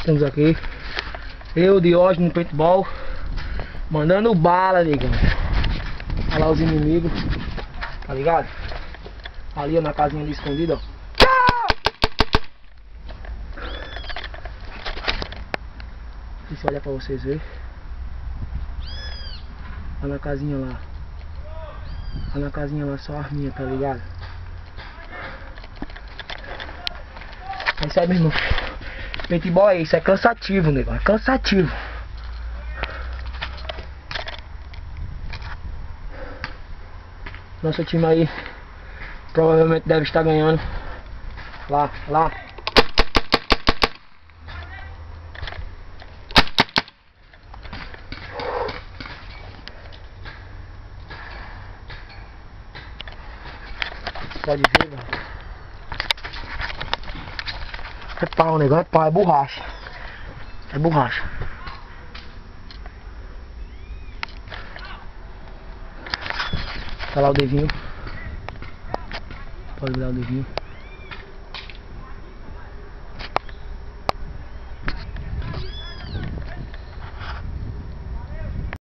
Estamos aqui. Eu, Diógenes, no paintball. Mandando bala, negão. Olha lá os inimigos. Tá ligado? Ali, ó, na casinha ali escondida, ó. Deixa eu olhar pra vocês verem. Olha na casinha lá. Olha na casinha lá, só a arminha, tá ligado? É isso aí, meu irmão. Paintball é isso, é cansativo, negão. É cansativo. Nosso time aí provavelmente deve estar ganhando. Lá. Pode ver, velho. É pau, negão, é pau, é borracha. É borracha. Tá lá o Devinho. Pode virar o Devinho.